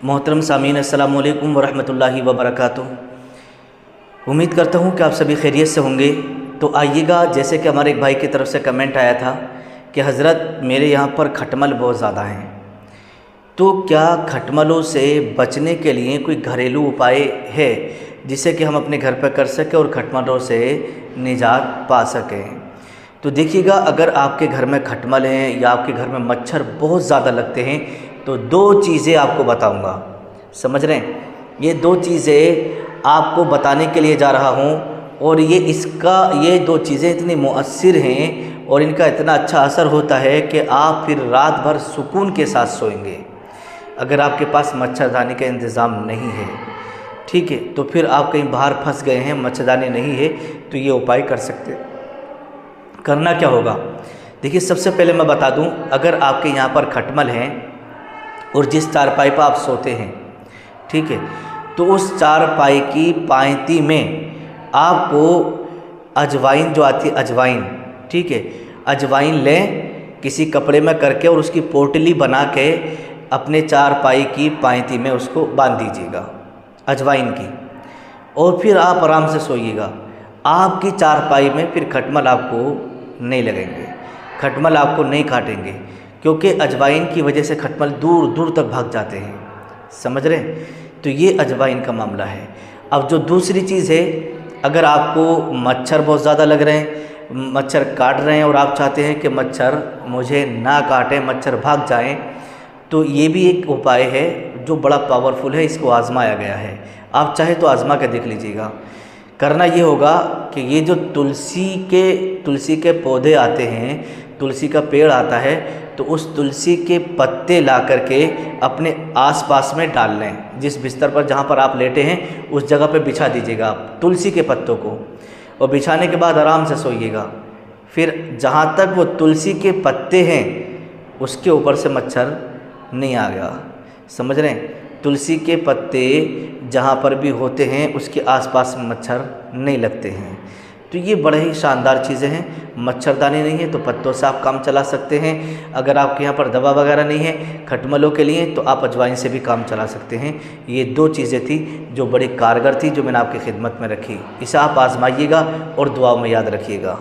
मोहतरम सामीन अस्सलाम वालेकुम वरहमतुल्लाहि वबरकातुहू। उम्मीद करता हूँ कि आप सभी खैरियत से होंगे। तो आइएगा, जैसे कि हमारे एक भाई की तरफ से कमेंट आया था कि हज़रत मेरे यहाँ पर खटमल बहुत ज़्यादा हैं, तो क्या खटमलों से बचने के लिए कोई घरेलू उपाय है जिससे कि हम अपने घर पर कर सकें और खटमलों से निजात पा सकें। तो देखिएगा, अगर आपके घर में खटमल हैं या आपके घर में मच्छर बहुत ज़्यादा लगते हैं तो दो चीज़ें आपको बताऊंगा, समझ रहे हैं। ये दो चीज़ें आपको बताने के लिए जा रहा हूँ और ये दो चीज़ें इतनी मुअस्सिर हैं और इनका इतना अच्छा असर होता है कि आप फिर रात भर सुकून के साथ सोएंगे। अगर आपके पास मच्छरदानी का इंतज़ाम नहीं है, ठीक है, तो फिर आप कहीं बाहर फंस गए हैं, मच्छरदानी नहीं है, तो ये उपाय कर सकते हैं। करना क्या होगा, देखिए, सबसे पहले मैं बता दूं, अगर आपके यहाँ पर खटमल हैं और जिस चारपाई पर आप सोते हैं, ठीक है, तो उस चारपाई की पायती में आपको अजवाइन जो आती है, अजवाइन, ठीक है, अजवाइन लें किसी कपड़े में करके और उसकी पोटली बना के अपने चारपाई की पायती में उसको बांध दीजिएगा अजवाइन की, और फिर आप आराम से सोइएगा। आपकी चारपाई में फिर खटमल आपको नहीं लगेंगे, खटमल आपको नहीं काटेंगे, क्योंकि अजवाइन की वजह से खटमल दूर दूर तक भाग जाते हैं, समझ रहे हैं। तो ये अजवाइन का मामला है। अब जो दूसरी चीज़ है, अगर आपको मच्छर बहुत ज़्यादा लग रहे हैं, मच्छर काट रहे हैं और आप चाहते हैं कि मच्छर मुझे ना काटें, मच्छर भाग जाएं, तो ये भी एक उपाय है जो बड़ा पावरफुल है, इसको आज़माया गया है। आप चाहे तो आज़मा के देख लीजिएगा। करना ये होगा कि ये जो तुलसी के पौधे आते हैं, तुलसी का पेड़ आता है, तो उस तुलसी के पत्ते ला करके अपने आसपास में डाल लें। जिस बिस्तर पर जहाँ पर आप लेटे हैं उस जगह पर बिछा दीजिएगा आप तुलसी के पत्तों को, और बिछाने के बाद आराम से सोइएगा। फिर जहाँ तक वो तुलसी के पत्ते हैं उसके ऊपर से मच्छर नहीं आ गया, समझ रहे हैं। तुलसी के पत्ते जहाँ पर भी होते हैं उसके आसपास में मच्छर नहीं लगते हैं। तो ये बड़े ही शानदार चीज़ें हैं। मच्छरदानी नहीं है तो पत्तों से आप काम चला सकते हैं। अगर आपके यहाँ पर दवा वगैरह नहीं है खटमलों के लिए तो आप अजवाइन से भी काम चला सकते हैं। ये दो चीज़ें थी जो बड़ी कारगर थी, जो मैंने आपकी खिदमत में रखी। इसे आप आजमाइएगा और दुआओं में याद रखिएगा।